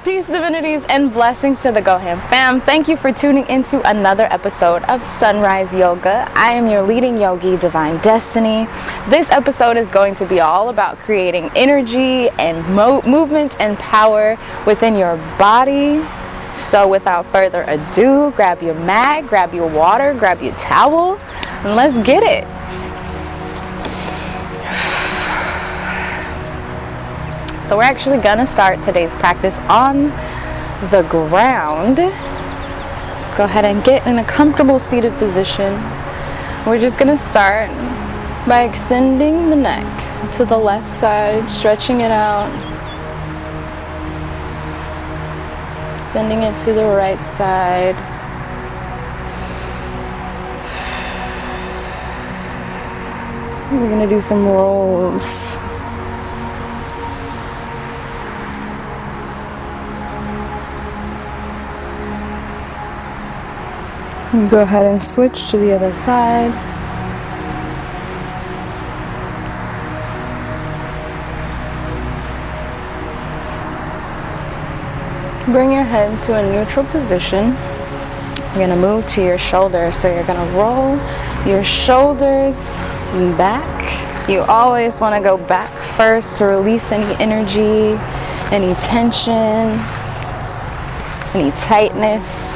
Peace, divinities, and blessings to the Goham fam. Thank you for tuning into another episode of Sunrise Yoga. I am your leading yogi, Divine Destini. This episode is going to be all about creating energy and movement and power within your body. So without further ado, grab your mat, grab your water, grab your towel, and let's get it. So we're actually gonna start today's practice on the ground. Just go ahead and get in a comfortable seated position. We're just gonna start by extending the neck to the left side, stretching it out, sending it to the right side. We're gonna do some rolls. Go ahead and switch to the other side. Bring your head to a neutral position. You're going to move to your shoulders. So you're going to roll your shoulders back. You always want to go back first to release any energy, any tension, any tightness.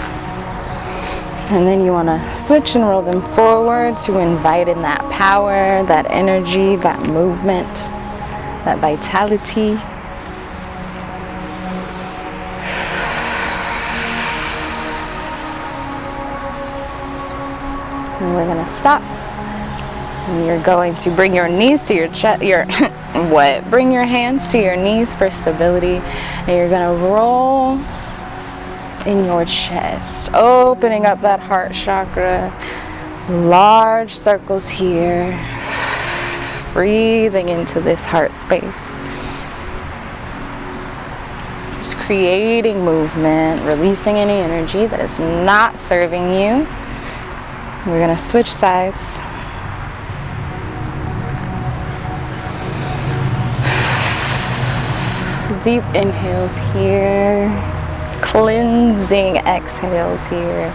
And then you want to switch and roll them forward to invite in that power, that energy, that movement, that vitality. And we're going to stop. And you're going to bring your knees to your chest, Bring your hands to your knees for stability. And you're going to roll in your chest, opening up that heart chakra, large circles here, breathing into this heart space, just creating movement, releasing any energy that is not serving you. We're going to switch sides. Deep inhales here. Cleansing exhales here.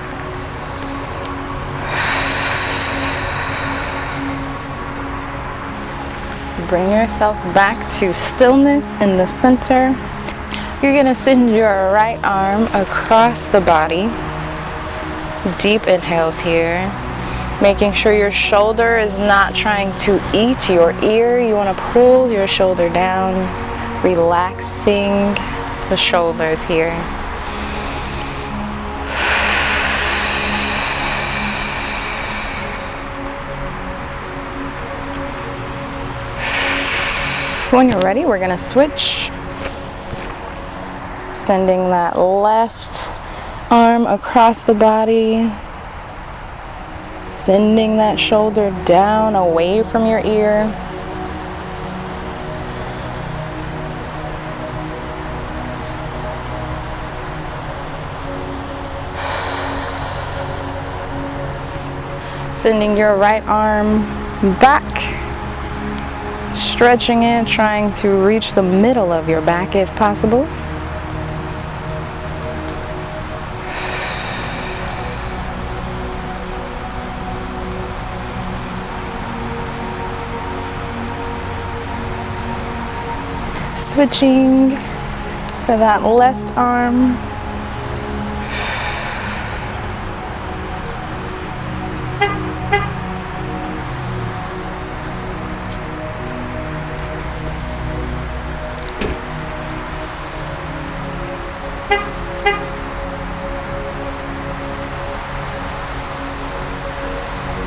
Bring yourself back to stillness in the center. You're going to send your right arm across the body. Deep inhales here. Making sure your shoulder is not trying to eat your ear. You want to pull your shoulder down, relaxing the shoulders here. When you're ready, we're going to switch. Sending that left arm across the body. Sending that shoulder down away from your ear. Sending your right arm back. Stretching it, trying to reach the middle of your back if possible. Switching for that left arm.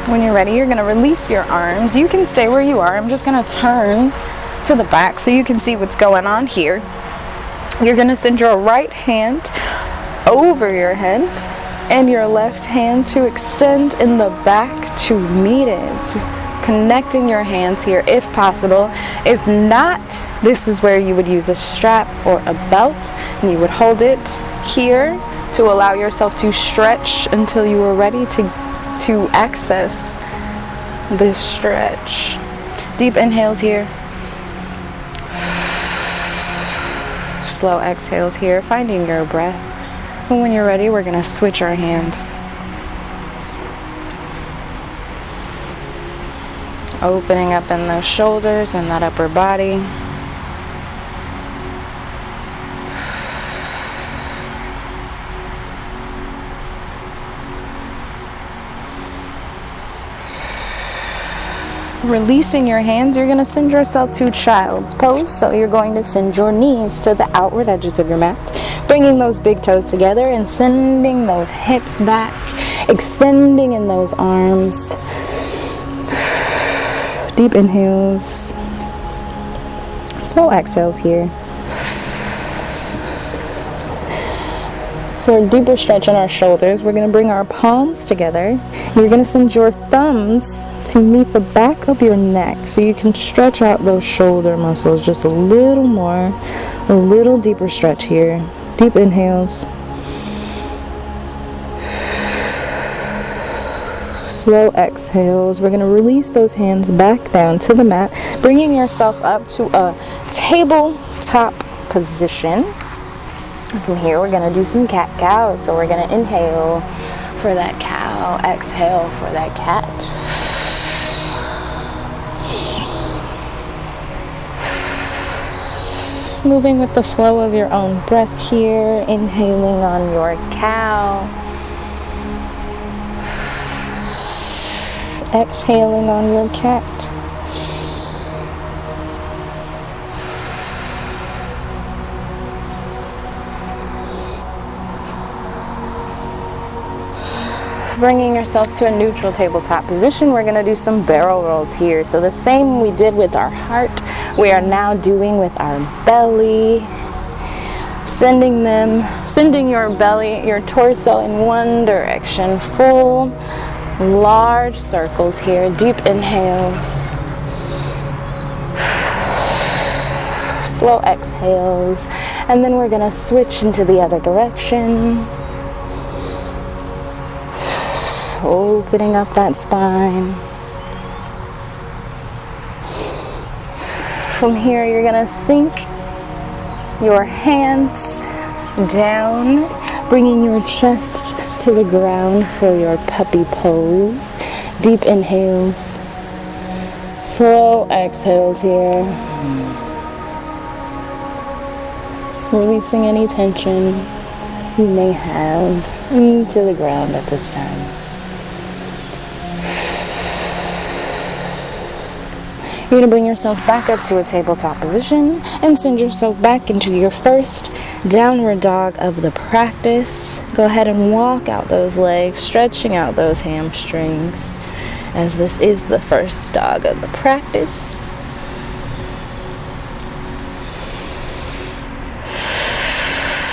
When you're ready, you're going to release your arms. You can stay where you are. I'm just going to turn to the back so you can see what's going on here. You're going to send your right hand over your head and your left hand to extend in the back to meet it. Connecting your hands here if possible. If not, this is where you would use a strap or a belt and you would hold it here to allow yourself to stretch until you are ready to access this stretch. Deep inhales here. slow exhales here, finding your breath. And when you're ready, we're going to switch our hands. Opening up in those shoulders and that upper body. Releasing your hands, you're going to send yourself to child's pose. So you're going to send your knees to the outward edges of your mat, bringing those big toes together and sending those hips back, extending in those arms. Deep inhales, slow exhales here. For a deeper stretch on our shoulders, we're going to bring our palms together. You're going to send your thumbs to meet the back of your neck so you can stretch out those shoulder muscles just a little more, a little deeper stretch here. Deep inhales. Slow exhales. We're going to release those hands back down to the mat, bringing yourself up to a tabletop position. And from here, we're going to do some cat-cow. So we're going to inhale for that cow, exhale for that cat. Moving with the flow of your own breath here, inhaling on your cow. Exhaling on your cat. Bringing yourself to a neutral tabletop position, we're going to do some barrel rolls here. So the same we did with our heart, we are now doing with our belly. Sending your belly, your torso in one direction, full large circles here. Deep inhales, slow exhales, and then we're going to switch into the other direction, opening up that spine. From here, you're going to sink your hands down, bringing your chest to the ground for your puppy pose. Deep inhales, slow exhales here. Releasing any tension you may have into the ground at this time. You're going to bring yourself back up to a tabletop position and send yourself back into your first downward dog of the practice. Go ahead and walk out those legs, stretching out those hamstrings, as this is the first dog of the practice.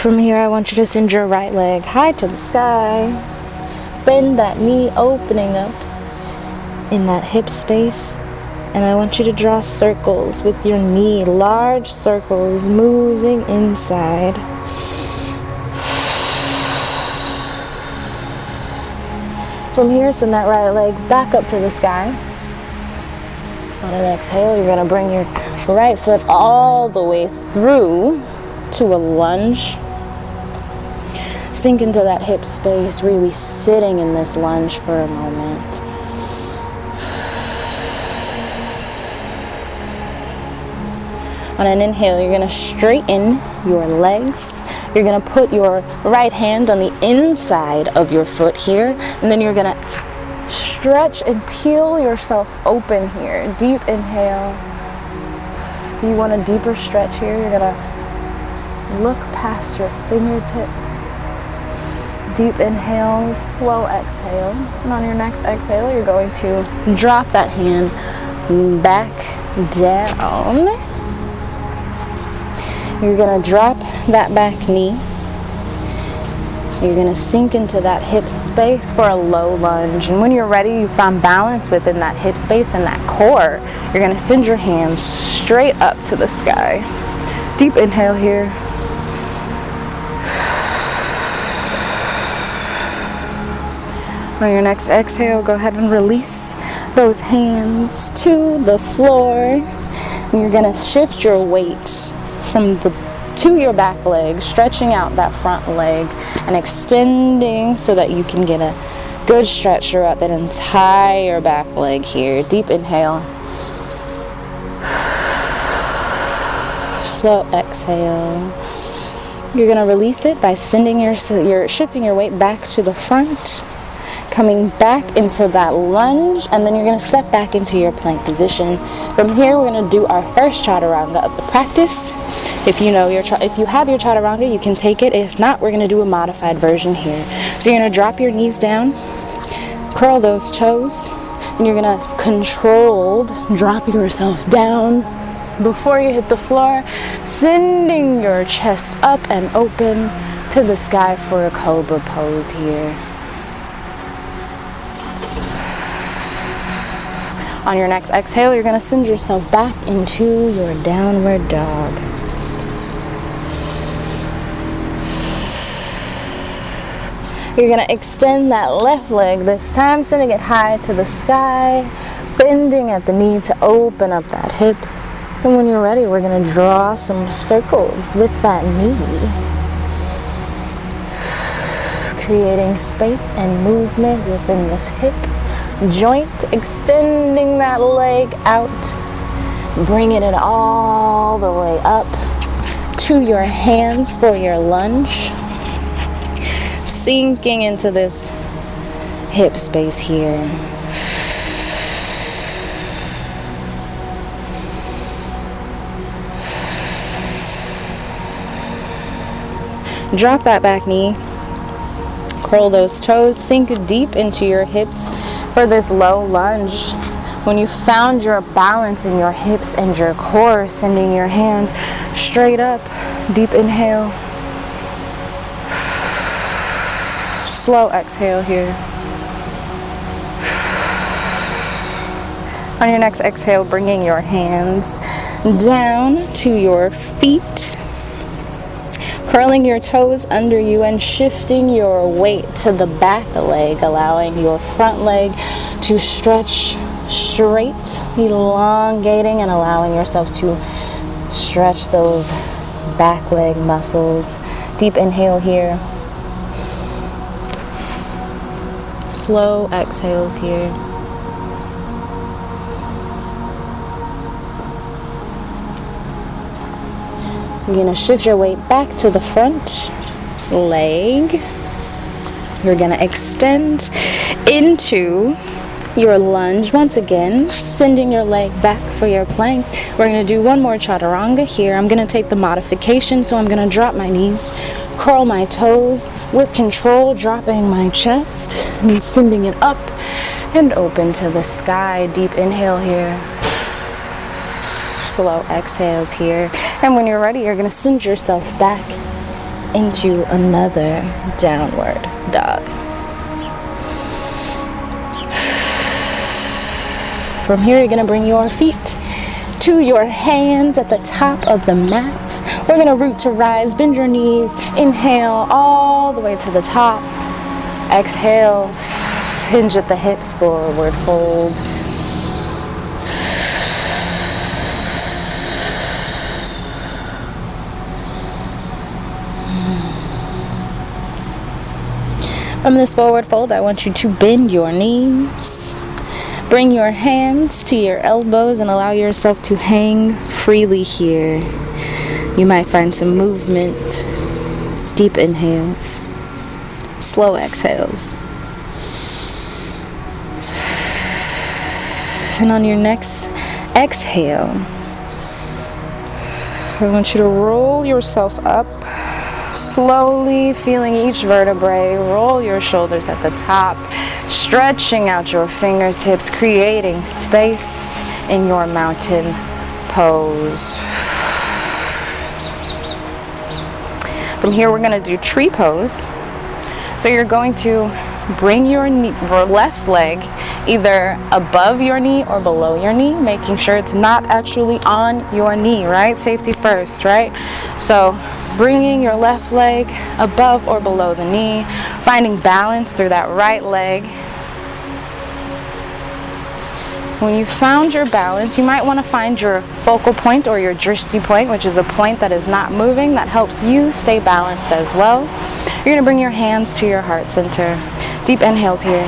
From here, I want you to send your right leg high to the sky. Bend that knee, opening up in that hip space. And I want you to draw circles with your knee, large circles moving inside. From here, send that right leg back up to the sky. On an exhale, you're going to bring your right foot all the way through to a lunge. Sink into that hip space, really sitting in this lunge for a moment. On an inhale, you're going to straighten your legs. You're going to put your right hand on the inside of your foot here, and then you're going to stretch and peel yourself open here. Deep inhale. If you want a deeper stretch here, you're going to look past your fingertips. Deep inhale, slow exhale. And on your next exhale, you're going to drop that hand back down. You're going to drop that back knee. You're going to sink into that hip space for a low lunge. And when you're ready, you find balance within that hip space and that core. You're going to send your hands straight up to the sky. Deep inhale here. On your next exhale, go ahead and release those hands to the floor. And you're going to shift your weight from the to your back leg, stretching out that front leg and extending so that you can get a good stretch throughout that entire back leg here. Deep inhale. Slow exhale. You're going to release it by sending shifting your weight back to the front, coming back into that lunge, and then you're going to step back into your plank position. From here, we're going to do our first chaturanga of the practice. If you have your chaturanga, you can take it. If not, we're going to do a modified version here. So you're going to drop your knees down, curl those toes, and you're going to controlled drop yourself down before you hit the floor, sending your chest up and open to the sky for a cobra pose here. On your next exhale, you're going to send yourself back into your downward dog. You're going to extend that left leg this time, sending it high to the sky, bending at the knee to open up that hip. And when you're ready, we're going to draw some circles with that knee, creating space and movement within this hip joint, extending that leg out, bringing it all the way up to your hands for your lunge, sinking into this hip space here. Drop that back knee, curl those toes, sink deep into your hips for this low lunge. When you found your balance in your hips and your core, sending your hands straight up, deep inhale, slow exhale here. On your next exhale, bringing your hands down to your feet, curling your toes under you and shifting your weight to the back leg, allowing your front leg to stretch straight, elongating and allowing yourself to stretch those back leg muscles. Deep inhale here. Slow exhales here. You're going to shift your weight back to the front leg. You're going to extend into your lunge once again, sending your leg back for your plank. We're going to do one more chaturanga here. I'm going to take the modification, so I'm going to drop my knees, curl my toes with control, dropping my chest and sending it up and open to the sky. Deep inhale here. Slow exhales here. And when you're ready, you're going to send yourself back into another downward dog. From here, you're going to bring your feet to your hands at the top of the mat. We're going to root to rise, bend your knees, inhale all the way to the top. Exhale, hinge at the hips, forward fold. From this forward fold, I want you to bend your knees. Bring your hands to your elbows and allow yourself to hang freely here. You might find some movement. Deep inhales. Slow exhales. And on your next exhale, I want you to roll yourself up. Slowly feeling each vertebrae, roll your shoulders at the top, stretching out your fingertips, creating space in your mountain pose. From here, we're going to do tree pose. So you're going to bring your left leg either above your knee or below your knee, making sure it's not actually on your knee, right? Safety first, right? So bringing your left leg above or below the knee, finding balance through that right leg. When you found your balance, you might want to find your focal point or your drishti point, which is a point that is not moving, that helps you stay balanced as well. You're going to bring your hands to your heart center. Deep inhales here.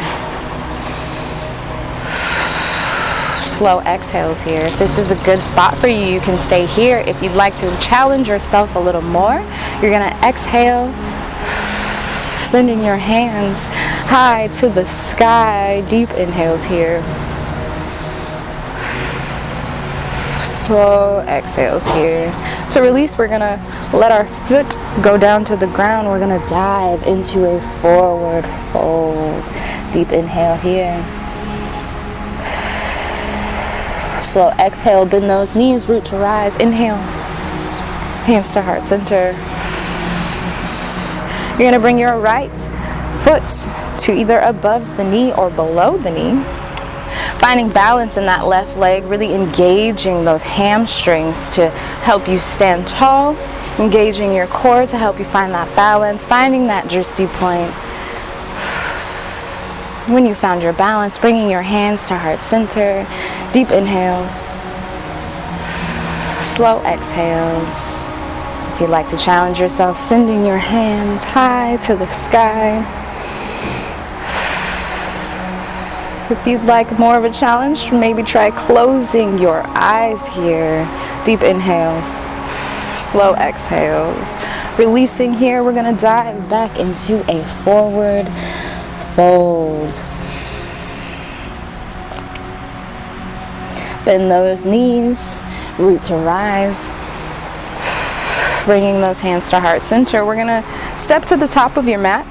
Slow exhales here. If this is a good spot for you, you can stay here. If you'd like to challenge yourself a little more, you're going to exhale, sending your hands high to the sky. Deep inhales here. Slow exhales here. To release, we're going to let our foot go down to the ground. We're going to dive into a forward fold. Deep inhale here. Slow exhale, bend those knees, root to rise. Inhale, hands to heart center. You're going to bring your right foot to either above the knee or below the knee. Finding balance in that left leg, really engaging those hamstrings to help you stand tall, engaging your core to help you find that balance, finding that drishti point. When you found your balance, bringing your hands to heart center, deep inhales, slow exhales. If you'd like to challenge yourself, sending your hands high to the sky. If you'd like more of a challenge, maybe try closing your eyes here. Deep inhales, slow exhales. Releasing here, we're going to dive back into a forward fold. Bend those knees, root to rise. Bringing those hands to heart center. We're going to step to the top of your mat.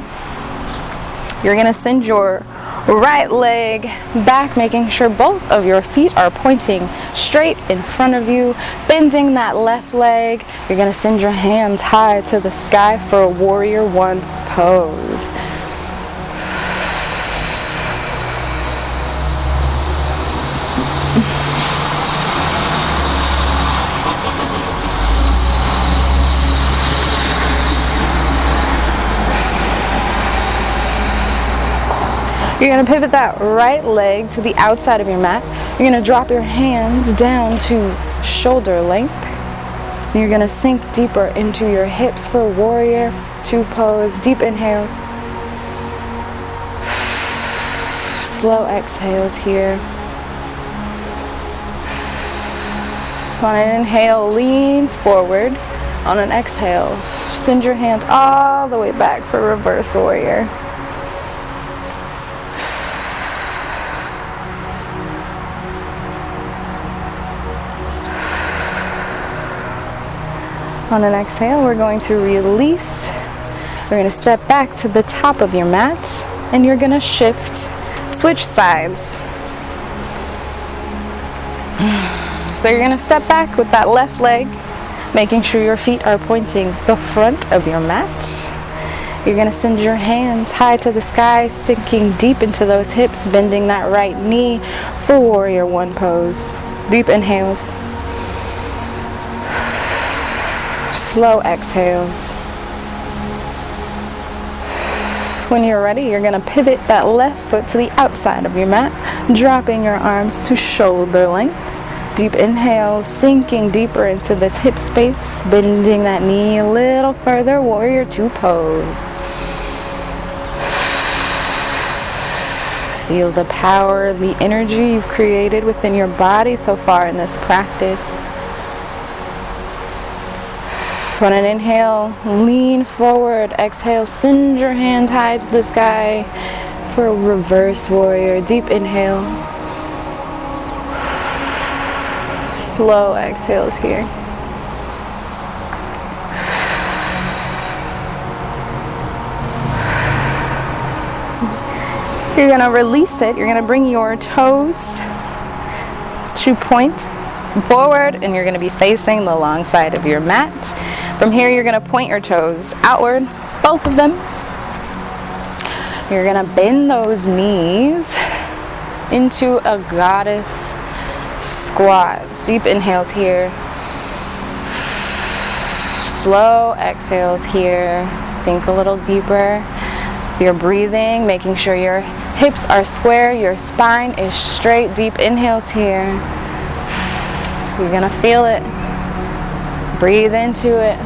You're going to send your right leg back, making sure both of your feet are pointing straight in front of you. Bending that left leg. You're going to send your hands high to the sky for a warrior one pose. You're going to pivot that right leg to the outside of your mat. You're going to drop your hands down to shoulder length. You're going to sink deeper into your hips for warrior two pose. Deep inhales. Slow exhales here. On an inhale, lean forward. On an exhale, send your hands all the way back for reverse warrior. On an exhale, we're going to release. We're going to step back to the top of your mat, and you're going to shift, switch sides. So you're going to step back with that left leg, making sure your feet are pointing the front of your mat. You're going to send your hands high to the sky, sinking deep into those hips, bending that right knee for warrior one pose. Deep inhales. Slow exhales. When you're ready, you're going to pivot that left foot to the outside of your mat, dropping your arms to shoulder length. Deep inhales, sinking deeper into this hip space, bending that knee a little further, warrior two pose. Feel the power, the energy you've created within your body so far in this practice. On an inhale, lean forward. Exhale, send your hand high to the sky for a reverse warrior. Deep inhale. Slow exhales here. You're going to release it. You're going to bring your toes to point forward, and you're going to be facing the long side of your mat. From here, you're going to point your toes outward, both of them. You're going to bend those knees into a goddess squat. Deep inhales here. Slow exhales here. Sink a little deeper. You're breathing, making sure your Hips are square, your spine is straight. Deep inhales here. You're gonna feel it. Breathe into it.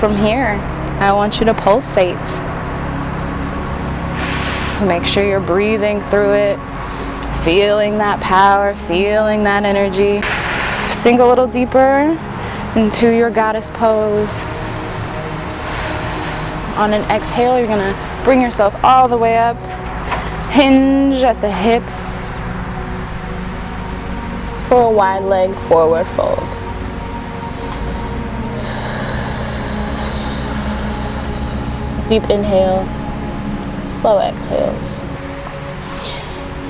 From here, I want you to pulsate. Make sure you're breathing through it, feeling that power, feeling that energy. Sink a little deeper into your goddess pose. On an exhale, you're gonna bring yourself all the way up. Hinge at the hips. For a wide leg forward fold. Deep inhale, slow exhales.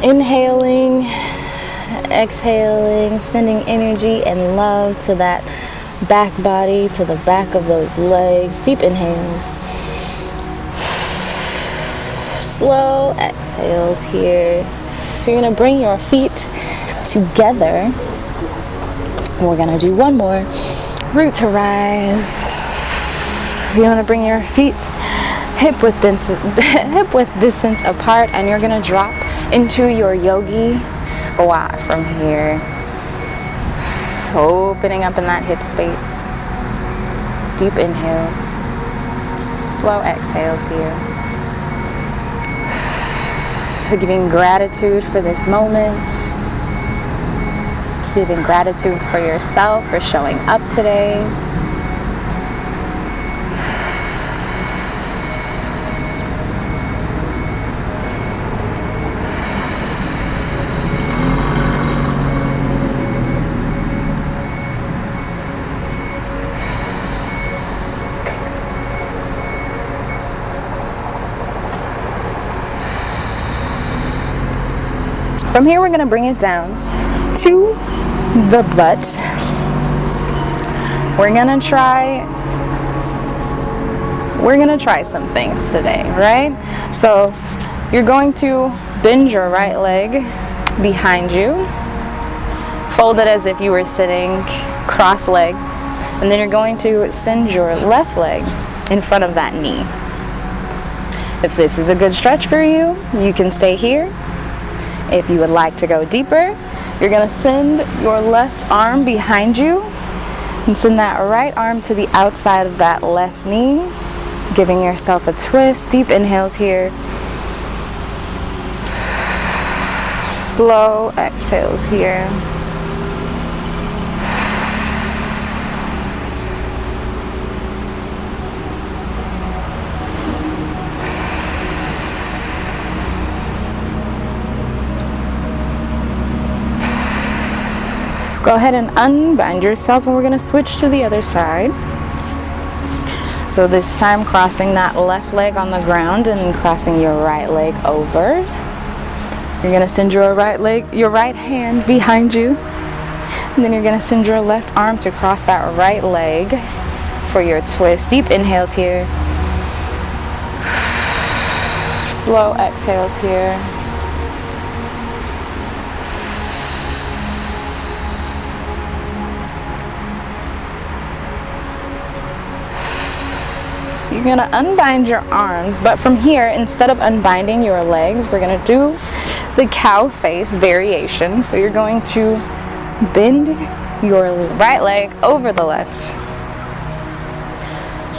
Inhaling, exhaling, sending energy and love to that back body, to the back of those legs. Deep inhales. Slow exhales here. So you're gonna bring your feet together. We're gonna do one more. Root to rise. You wanna bring your feet hip width distance apart, and you're gonna drop into your yogi squat from here. Opening up in that hip space. Deep inhales. Slow exhales here. Giving gratitude for this moment. Giving gratitude for yourself for showing up today. From here, we're going to bring it down to the butt. We're going to try some things today, right? So you're going to bend your right leg behind you, fold it as if you were sitting cross-legged, and then you're going to send your left leg in front of that knee. If this is a good stretch for you, you can stay here. If you would like to go deeper, you're going to send your left arm behind you and send that right arm to the outside of that left knee, giving yourself a twist. Deep inhales here. Slow exhales here. Go ahead and unbind yourself, and we're going to switch to the other side. So this time crossing that left leg on the ground and crossing your right leg over. You're going to send your right hand behind you, and then you're going to send your left arm to cross that right leg for your twist. Deep inhales here. Slow exhales here. You're going to unbind your arms, but from here, instead of unbinding your legs, we're going to do the cow face variation. So you're going to bend your right leg over the left,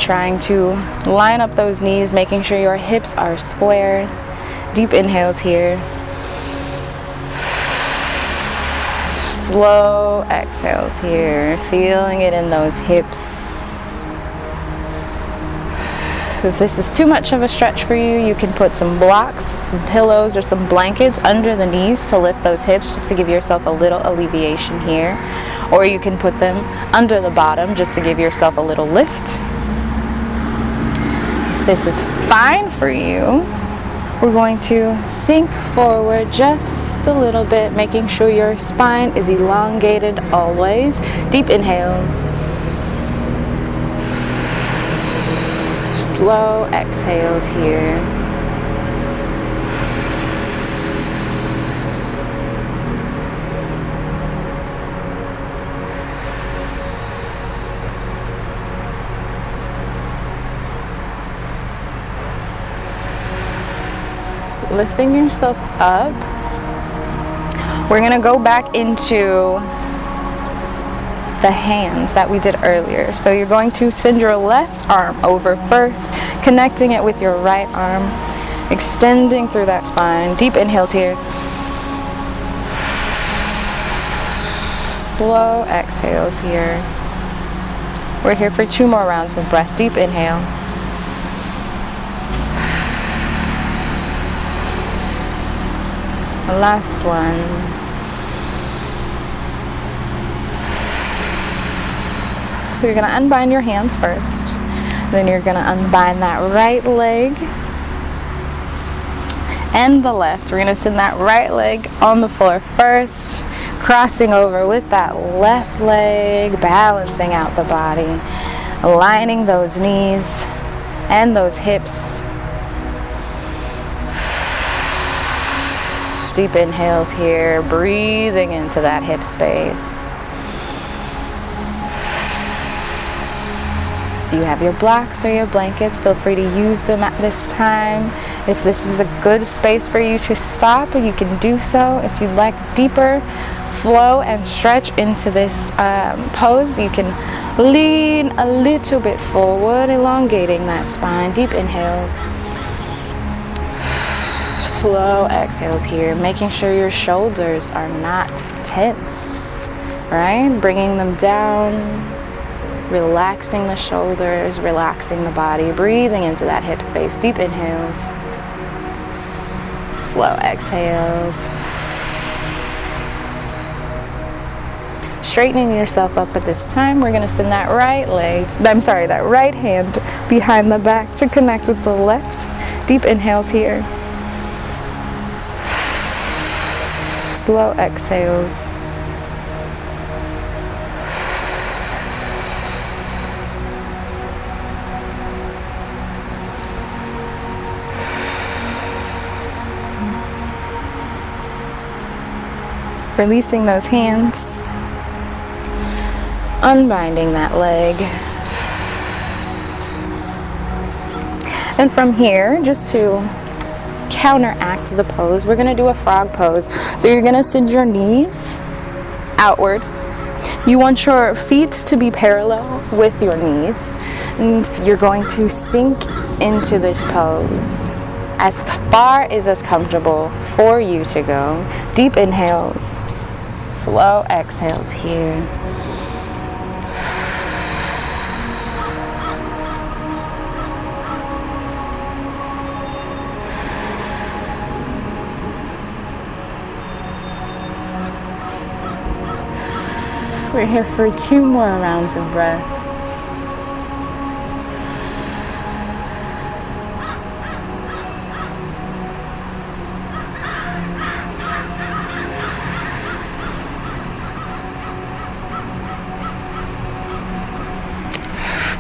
trying to line up those knees, making sure your hips are square. Deep inhales here. Slow exhales here, feeling it in those hips. If this is too much of a stretch for you, you can put some blocks, some pillows, or some blankets under the knees to lift those hips, just to give yourself a little alleviation here. Or you can put them under the bottom just to give yourself a little lift. If this is fine for you, we're going to sink forward just a little bit, making sure your spine is elongated always. Deep inhales. Slow exhales here. lifting yourself up. We're gonna go back into the hands that we did earlier. So you're going to send your left arm over first, connecting it with your right arm, extending through that spine. Deep inhales here. Slow exhales here. We're here for 2 more rounds of breath. Deep inhale. Last one. You're going to unbind your hands first. Then you're going to unbind that right leg and the left. We're going to send that right leg on the floor first, crossing over with that left leg, balancing out the body, aligning those knees and those hips. Deep inhales here, breathing into that hip space. If you have your blocks or your blankets, feel free to use them at this time. If this is a good space for you to stop, you can do so. If you'd like deeper flow and stretch into this pose, you can lean a little bit forward, elongating that spine. Deep inhales. Slow exhales here, making sure your shoulders are not tense, right? Bringing them down. Relaxing the shoulders, relaxing the body, breathing into that hip space. Deep inhales. Slow exhales. Straightening yourself up at this time, we're going to send that that right hand behind the back to connect with the left. Deep inhales here. Slow exhales. Releasing those hands, unbinding that leg. And from here, just to counteract the pose, we're gonna do a frog pose. So you're gonna send your knees outward. You want your feet to be parallel with your knees. And you're going to sink into this pose as far as comfortable for you to go. Deep inhales, slow exhales here. We're here for 2 more rounds of breath.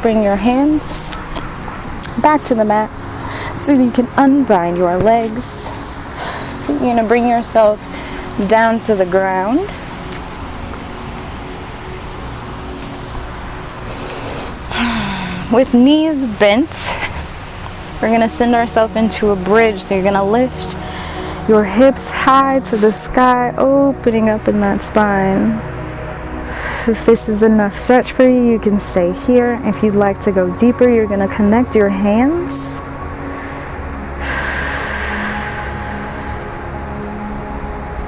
Bring your hands back to the mat so that you can unbind your legs. You're going to bring yourself down to the ground. With knees bent, we're going to send ourselves into a bridge. So you're going to lift your hips high to the sky, opening up in that spine. If this is enough stretch for you, you can stay here. If you'd like to go deeper, you're going to connect your hands.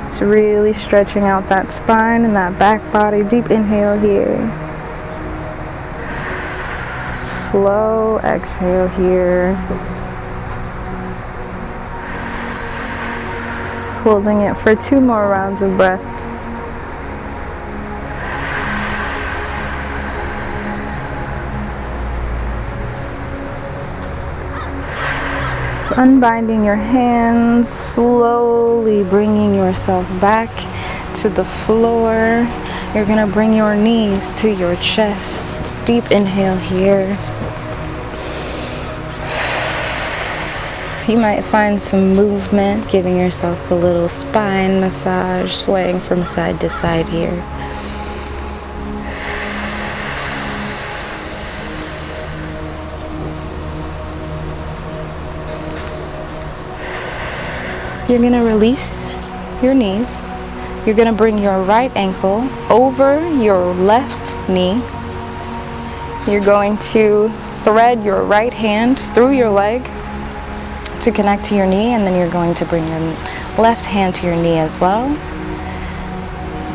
Just really stretching out that spine and that back body. Deep inhale here. Slow exhale here. Holding it for 2 more rounds of breath. Unbinding your hands, slowly bringing yourself back to the floor. You're going to bring your knees to your chest. Deep inhale here. You might find some movement, giving yourself a little spine massage, swaying from side to side here. You're going to release your knees. You're going to bring your right ankle over your left knee. You're going to thread your right hand through your leg to connect to your knee, and then you're going to bring your left hand to your knee as well.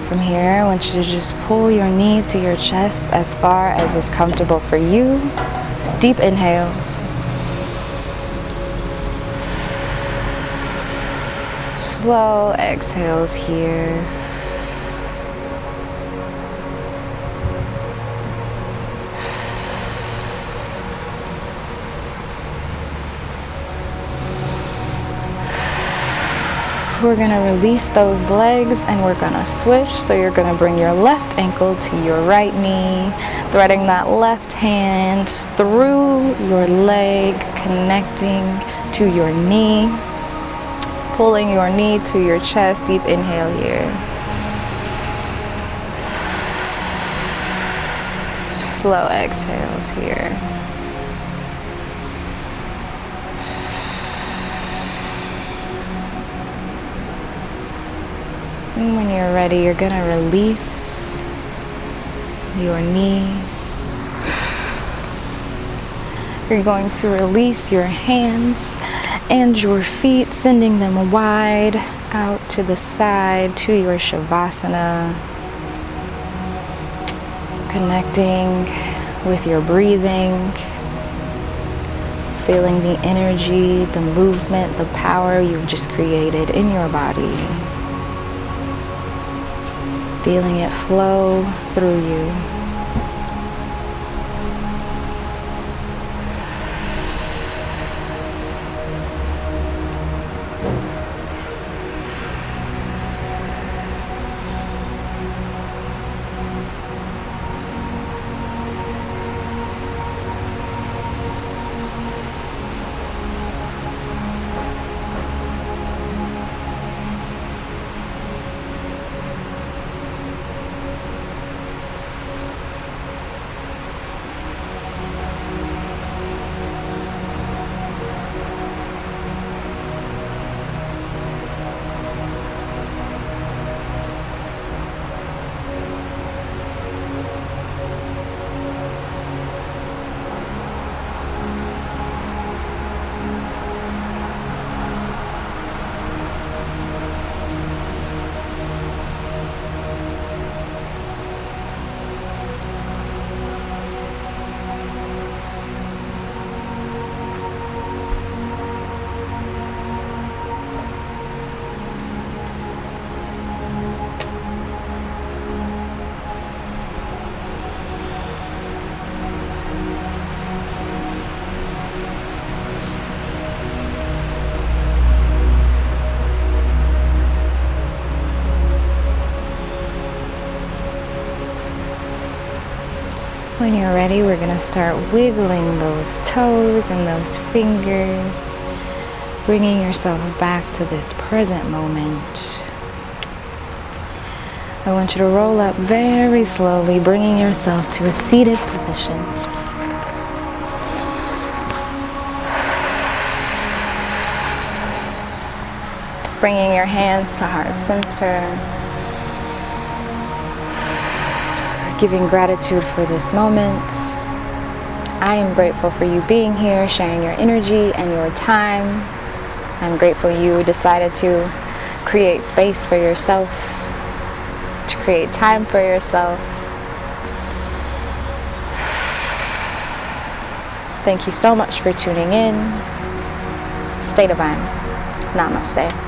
From here, I want you to just pull your knee to your chest as far as is comfortable for you. Deep inhales. Slow exhales here. We're going to release those legs and we're going to switch. So you're going to bring your left ankle to your right knee, threading that left hand through your leg, connecting to your knee, pulling your knee to your chest. Deep inhale here. Slow exhales here. And when you're ready, you're going to release your knee. You're going to release your hands and your feet, sending them wide out to the side to your Shavasana. Connecting with your breathing. Feeling the energy, the movement, the power you've just created in your body. Feeling it flow through you. When you're ready, we're going to start wiggling those toes and those fingers, bringing yourself back to this present moment. I want you to roll up very slowly, bringing yourself to a seated position. Bringing your hands to heart center. Giving gratitude for this moment. I am grateful for you being here, sharing your energy and your time. I'm grateful you decided to create space for yourself, to create time for yourself. Thank you so much for tuning in. Stay divine. Namaste.